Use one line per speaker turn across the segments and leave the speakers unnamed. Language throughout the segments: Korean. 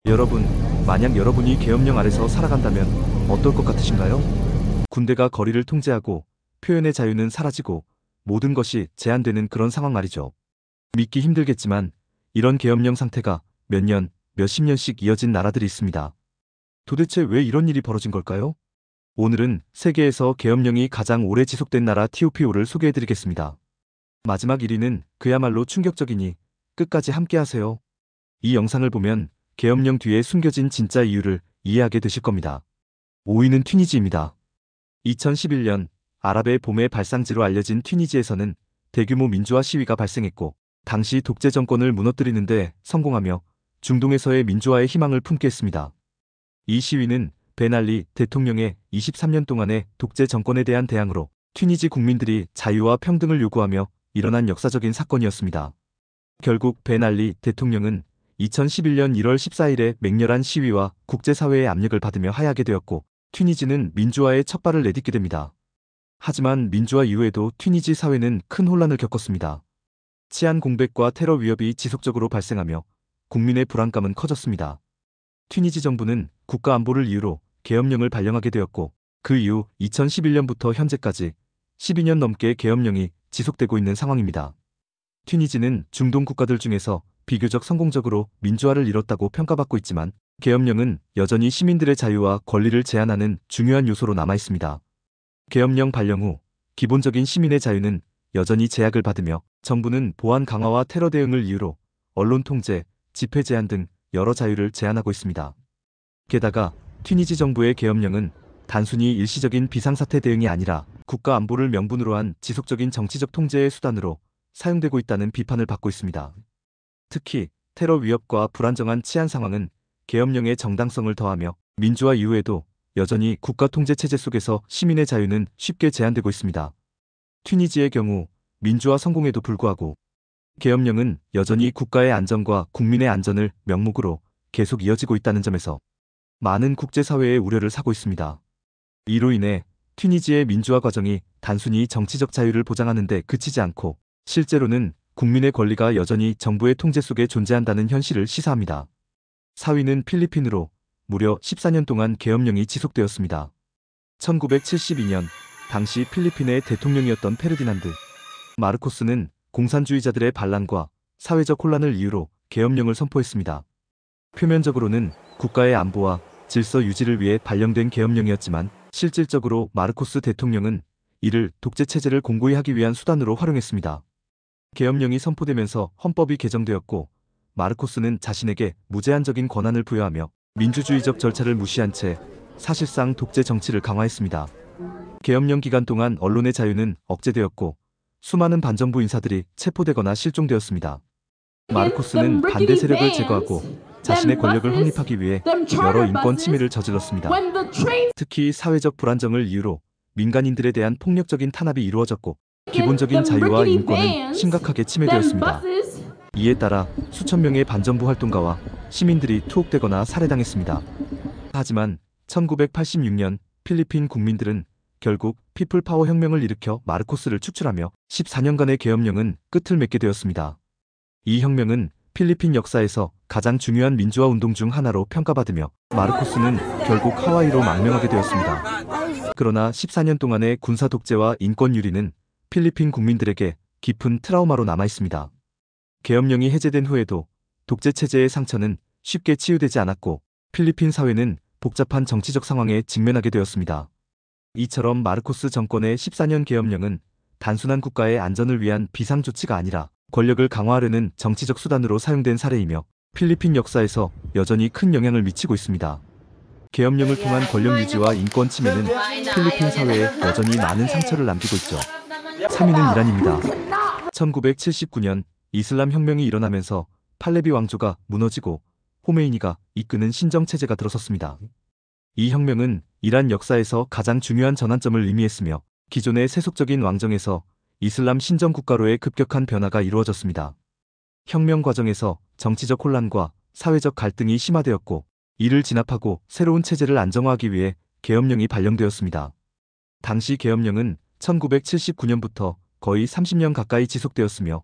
여러분, 만약 여러분이 계엄령 아래서 살아간다면 어떨 것 같으신가요? 군대가 거리를 통제하고 표현의 자유는 사라지고 모든 것이 제한되는 그런 상황 말이죠. 믿기 힘들겠지만 이런 계엄령 상태가 몇 년, 몇십 년씩 이어진 나라들이 있습니다. 도대체 왜 이런 일이 벌어진 걸까요? 오늘은 세계에서 계엄령이 가장 오래 지속된 나라 TOPO를 소개해드리겠습니다. 마지막 1위는 그야말로 충격적이니 끝까지 함께하세요. 이 영상을 보면 계엄령 뒤에 숨겨진 진짜 이유를 이해하게 되실 겁니다. 5위는 튀니지입니다. 2011년 아랍의 봄의 발상지로 알려진 튀니지에서는 대규모 민주화 시위가 발생했고 당시 독재 정권을 무너뜨리는데 성공하며 중동에서의 민주화의 희망을 품게 했습니다. 이 시위는 벤알리 대통령의 23년 동안의 독재 정권에 대한 대항으로 튀니지 국민들이 자유와 평등을 요구하며 일어난 역사적인 사건이었습니다. 결국 벤알리 대통령은 2011년 1월 14일에 맹렬한 시위와 국제사회의 압력을 받으며 하야하게 되었고 튀니지는 민주화의 첫 발을 내딛게 됩니다. 하지만 민주화 이후에도 튀니지 사회는 큰 혼란을 겪었습니다. 치안 공백과 테러 위협이 지속적으로 발생하며 국민의 불안감은 커졌습니다. 튀니지 정부는 국가 안보를 이유로 계엄령을 발령하게 되었고 그 이후 2011년부터 현재까지 12년 넘게 계엄령이 지속되고 있는 상황입니다. 튀니지는 중동 국가들 중에서 비교적 성공적으로 민주화를 이뤘다고 평가받고 있지만 계엄령은 여전히 시민들의 자유와 권리를 제한하는 중요한 요소로 남아있습니다. 계엄령 발령 후 기본적인 시민의 자유는 여전히 제약을 받으며 정부는 보안 강화와 테러 대응을 이유로 언론 통제, 집회 제한 등 여러 자유를 제한하고 있습니다. 게다가 튀니지 정부의 계엄령은 단순히 일시적인 비상사태 대응이 아니라 국가 안보를 명분으로 한 지속적인 정치적 통제의 수단으로 사용되고 있다는 비판을 받고 있습니다. 특히 테러 위협과 불안정한 치안 상황은 계엄령의 정당성을 더하며 민주화 이후에도 여전히 국가 통제 체제 속에서 시민의 자유는 쉽게 제한되고 있습니다. 튀니지의 경우 민주화 성공에도 불구하고 계엄령은 여전히 국가의 안전과 국민의 안전을 명목으로 계속 이어지고 있다는 점에서 많은 국제사회의 우려를 사고 있습니다. 이로 인해 튀니지의 민주화 과정이 단순히 정치적 자유를 보장하는 데 그치지 않고 실제로는 국민의 권리가 여전히 정부의 통제 속에 존재한다는 현실을 시사합니다. 4위는 필리핀으로 무려 14년 동안 계엄령이 지속되었습니다. 1972년 당시 필리핀의 대통령이었던 페르디난드 마르코스는 공산주의자들의 반란과 사회적 혼란을 이유로 계엄령을 선포했습니다. 표면적으로는 국가의 안보와 질서 유지를 위해 발령된 계엄령이었지만 실질적으로 마르코스 대통령은 이를 독재체제를 공고히 하기 위한 수단으로 활용했습니다. 계엄령이 선포되면서 헌법이 개정되었고 마르코스는 자신에게 무제한적인 권한을 부여하며 민주주의적 절차를 무시한 채 사실상 독재 정치를 강화했습니다. 계엄령 기간 동안 언론의 자유는 억제되었고 수많은 반정부 인사들이 체포되거나 실종되었습니다. 마르코스는 반대 세력을 제거하고 자신의 권력을 확립하기 위해 여러 인권 침해를 저질렀습니다. 특히 사회적 불안정을 이유로 민간인들에 대한 폭력적인 탄압이 이루어졌고 기본적인 자유와 인권은 심각하게 침해되었습니다. 이에 따라 수천 명의 반정부 활동가와 시민들이 투옥되거나 살해당했습니다. 하지만 1986년 필리핀 국민들은 결국 피플 파워 혁명을 일으켜 마르코스를 축출하며 14년간의 계엄령은 끝을 맺게 되었습니다. 이 혁명은 필리핀 역사에서 가장 중요한 민주화 운동 중 하나로 평가받으며 마르코스는 결국 하와이로 망명하게 되었습니다. 그러나 14년 동안의 군사 독재와 인권 유린은 필리핀 국민들에게 깊은 트라우마로 남아있습니다. 계엄령이 해제된 후에도 독재 체제의 상처는 쉽게 치유되지 않았고 필리핀 사회는 복잡한 정치적 상황에 직면하게 되었습니다. 이처럼 마르코스 정권의 14년 계엄령은 단순한 국가의 안전을 위한 비상조치가 아니라 권력을 강화하려는 정치적 수단으로 사용된 사례이며 필리핀 역사에서 여전히 큰 영향을 미치고 있습니다. 계엄령을 통한 권력 유지와 인권 침해는 필리핀 사회에 여전히 많은 상처를 남기고 있죠. 3위는 이란입니다. 1979년 이슬람 혁명이 일어나면서 팔레비 왕조가 무너지고 호메이니가 이끄는 신정체제가 들어섰습니다. 이 혁명은 이란 역사에서 가장 중요한 전환점을 의미했으며 기존의 세속적인 왕정에서 이슬람 신정국가로의 급격한 변화가 이루어졌습니다. 혁명 과정에서 정치적 혼란과 사회적 갈등이 심화되었고 이를 진압하고 새로운 체제를 안정화하기 위해 계엄령이 발령되었습니다. 당시 계엄령은 1979년부터 거의 30년 가까이 지속되었으며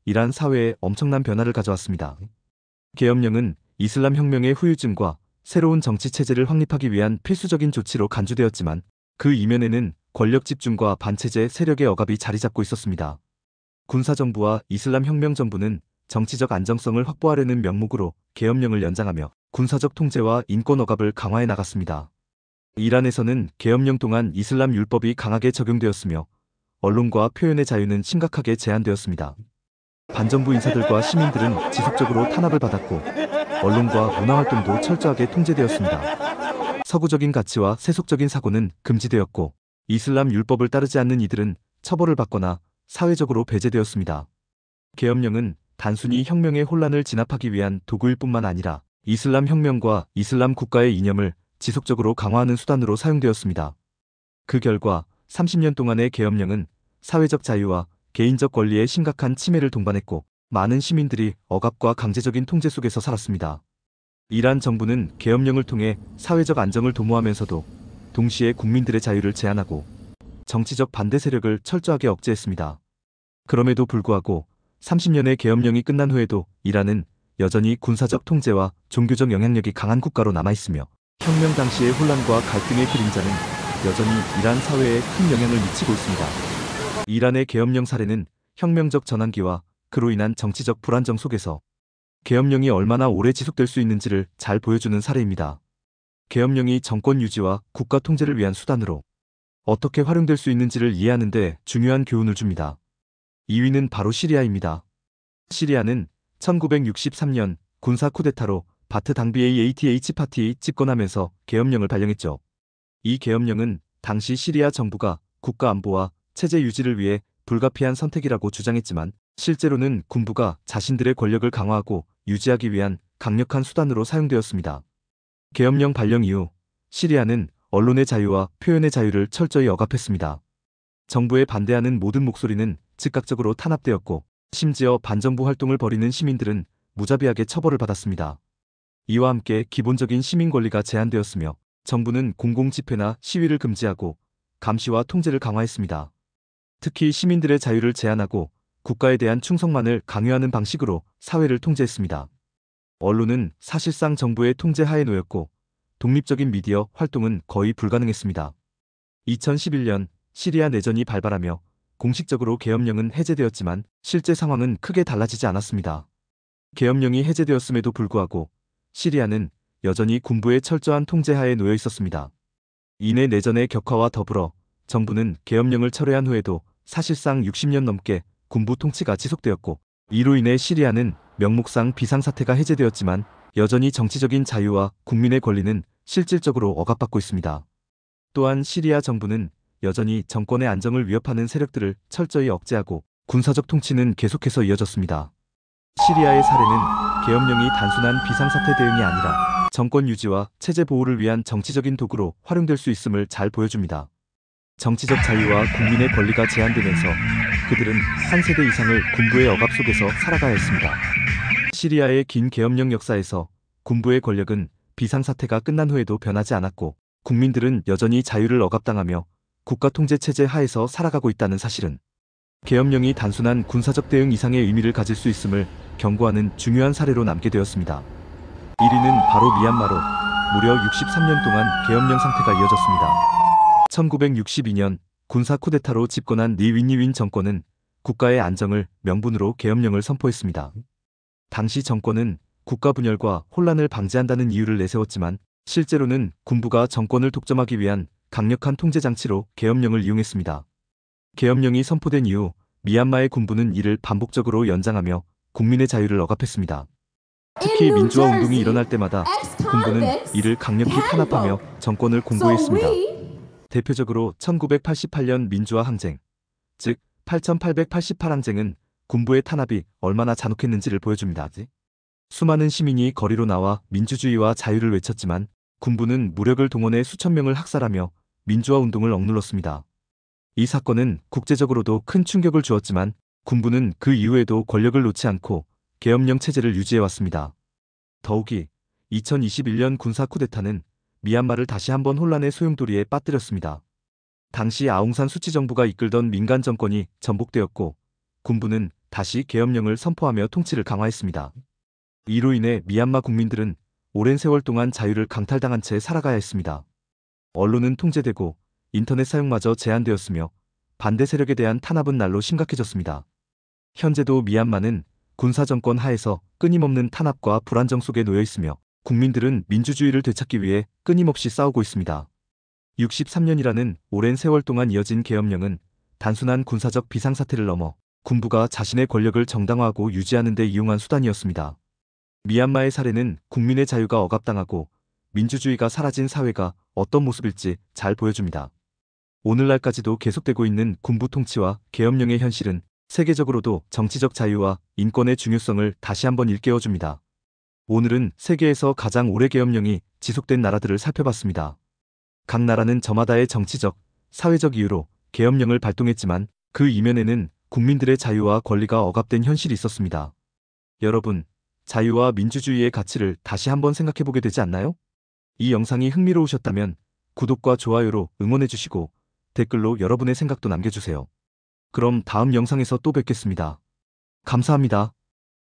이란 사회에 엄청난 변화를 가져왔습니다. 계엄령은 이슬람 혁명의 후유증과 새로운 정치 체제를 확립하기 위한 필수적인 조치로 간주되었지만 그 이면에는 권력 집중과 반체제 세력의 억압이 자리 잡고 있었습니다. 군사정부와 이슬람 혁명정부는 정치적 안정성을 확보하려는 명목으로 계엄령을 연장하며 군사적 통제와 인권 억압을 강화해 나갔습니다. 이란에서는 계엄령 동안 이슬람 율법이 강하게 적용되었으며 언론과 표현의 자유는 심각하게 제한되었습니다. 반정부 인사들과 시민들은 지속적으로 탄압을 받았고 언론과 문화활동도 철저하게 통제되었습니다. 서구적인 가치와 세속적인 사고는 금지되었고 이슬람 율법을 따르지 않는 이들은 처벌을 받거나 사회적으로 배제되었습니다. 계엄령은 단순히 혁명의 혼란을 진압하기 위한 도구일 뿐만 아니라 이슬람 혁명과 이슬람 국가의 이념을 지속적으로 강화하는 수단으로 사용되었습니다. 그 결과 30년 동안의 계엄령은 사회적 자유와 개인적 권리에 심각한 침해를 동반했고 많은 시민들이 억압과 강제적인 통제 속에서 살았습니다. 이란 정부는 계엄령을 통해 사회적 안정을 도모하면서도 동시에 국민들의 자유를 제한하고 정치적 반대 세력을 철저하게 억제했습니다. 그럼에도 불구하고 30년의 계엄령이 끝난 후에도 이란은 여전히 군사적 통제와 종교적 영향력이 강한 국가로 남아있으며 혁명 당시의 혼란과 갈등의 그림자는 여전히 이란 사회에 큰 영향을 미치고 있습니다. 이란의 계엄령 사례는 혁명적 전환기와 그로 인한 정치적 불안정 속에서 계엄령이 얼마나 오래 지속될 수 있는지를 잘 보여주는 사례입니다. 계엄령이 정권 유지와 국가 통제를 위한 수단으로 어떻게 활용될 수 있는지를 이해하는 데 중요한 교훈을 줍니다. 2위는 바로 시리아입니다. 시리아는 1963년 군사 쿠데타로 바트 당비의 ATH 파티 집권하면서 계엄령을 발령했죠. 이 계엄령은 당시 시리아 정부가 국가 안보와 체제 유지를 위해 불가피한 선택이라고 주장했지만 실제로는 군부가 자신들의 권력을 강화하고 유지하기 위한 강력한 수단으로 사용되었습니다. 계엄령 발령 이후 시리아는 언론의 자유와 표현의 자유를 철저히 억압했습니다. 정부에 반대하는 모든 목소리는 즉각적으로 탄압되었고 심지어 반정부 활동을 벌이는 시민들은 무자비하게 처벌을 받았습니다. 이와 함께 기본적인 시민 권리가 제한되었으며 정부는 공공집회나 시위를 금지하고 감시와 통제를 강화했습니다. 특히 시민들의 자유를 제한하고 국가에 대한 충성만을 강요하는 방식으로 사회를 통제했습니다. 언론은 사실상 정부의 통제 하에 놓였고 독립적인 미디어 활동은 거의 불가능했습니다. 2011년 시리아 내전이 발발하며 공식적으로 계엄령은 해제되었지만 실제 상황은 크게 달라지지 않았습니다. 계엄령이 해제되었음에도 불구하고 시리아는 여전히 군부의 철저한 통제하에 놓여 있었습니다. 이내 내전의 격화와 더불어 정부는 계엄령을 철회한 후에도 사실상 60년 넘게 군부 통치가 지속되었고 이로 인해 시리아는 명목상 비상사태가 해제되었지만 여전히 정치적인 자유와 국민의 권리는 실질적으로 억압받고 있습니다. 또한 시리아 정부는 여전히 정권의 안정을 위협하는 세력들을 철저히 억제하고 군사적 통치는 계속해서 이어졌습니다. 시리아의 사례는 계엄령이 단순한 비상사태 대응이 아니라 정권 유지와 체제 보호를 위한 정치적인 도구로 활용될 수 있음을 잘 보여줍니다. 정치적 자유와 국민의 권리가 제한되면서 그들은 한 세대 이상을 군부의 억압 속에서 살아가야 했습니다. 시리아의 긴 계엄령 역사에서 군부의 권력은 비상사태가 끝난 후에도 변하지 않았고 국민들은 여전히 자유를 억압당하며 국가 통제 체제 하에서 살아가고 있다는 사실은 계엄령이 단순한 군사적 대응 이상의 의미를 가질 수 있음을 경고하는 중요한 사례로 남게 되었습니다. 1위는 바로 미얀마로 무려 63년 동안 계엄령 상태가 이어졌습니다. 1962년 군사 쿠데타로 집권한 리 윈니윈 정권은 국가의 안정을 명분으로 계엄령을 선포했습니다. 당시 정권은 국가 분열과 혼란을 방지한다는 이유를 내세웠지만 실제로는 군부가 정권을 독점하기 위한 강력한 통제 장치로 계엄령을 이용했습니다. 계엄령이 선포된 이후 미얀마의 군부는 이를 반복적으로 연장하며 국민의 자유를 억압했습니다. 특히 민주화 운동이 일어날 때마다 군부는 이를 강력히 탄압하며 정권을 공고했습니다. 대표적으로 1988년 민주화 항쟁, 즉 8888항쟁은 군부의 탄압이 얼마나 잔혹했는지를 보여줍니다. 수많은 시민이 거리로 나와 민주주의와 자유를 외쳤지만 군부는 무력을 동원해 수천 명을 학살하며 민주화 운동을 억눌렀습니다. 이 사건은 국제적으로도 큰 충격을 주었지만 군부는 그 이후에도 권력을 놓지 않고 계엄령 체제를 유지해왔습니다. 더욱이 2021년 군사 쿠데타는 미얀마를 다시 한번 혼란의 소용돌이에 빠뜨렸습니다. 당시 아웅산 수치 정부가 이끌던 민간 정권이 전복되었고 군부는 다시 계엄령을 선포하며 통치를 강화했습니다. 이로 인해 미얀마 국민들은 오랜 세월 동안 자유를 강탈당한 채 살아가야 했습니다. 언론은 통제되고 인터넷 사용마저 제한되었으며 반대 세력에 대한 탄압은 날로 심각해졌습니다. 현재도 미얀마는 군사정권 하에서 끊임없는 탄압과 불안정 속에 놓여 있으며 국민들은 민주주의를 되찾기 위해 끊임없이 싸우고 있습니다. 63년이라는 오랜 세월 동안 이어진 계엄령은 단순한 군사적 비상사태를 넘어 군부가 자신의 권력을 정당화하고 유지하는 데 이용한 수단이었습니다. 미얀마의 사례는 국민의 자유가 억압당하고 민주주의가 사라진 사회가 어떤 모습일지 잘 보여줍니다. 오늘날까지도 계속되고 있는 군부 통치와 계엄령의 현실은 세계적으로도 정치적 자유와 인권의 중요성을 다시 한번 일깨워줍니다. 오늘은 세계에서 가장 오래 계엄령이 지속된 나라들을 살펴봤습니다. 각 나라는 저마다의 정치적, 사회적 이유로 계엄령을 발동했지만 그 이면에는 국민들의 자유와 권리가 억압된 현실이 있었습니다. 여러분, 자유와 민주주의의 가치를 다시 한번 생각해보게 되지 않나요? 이 영상이 흥미로우셨다면 구독과 좋아요로 응원해주시고 댓글로 여러분의 생각도 남겨주세요. 그럼 다음 영상에서 또 뵙겠습니다. 감사합니다.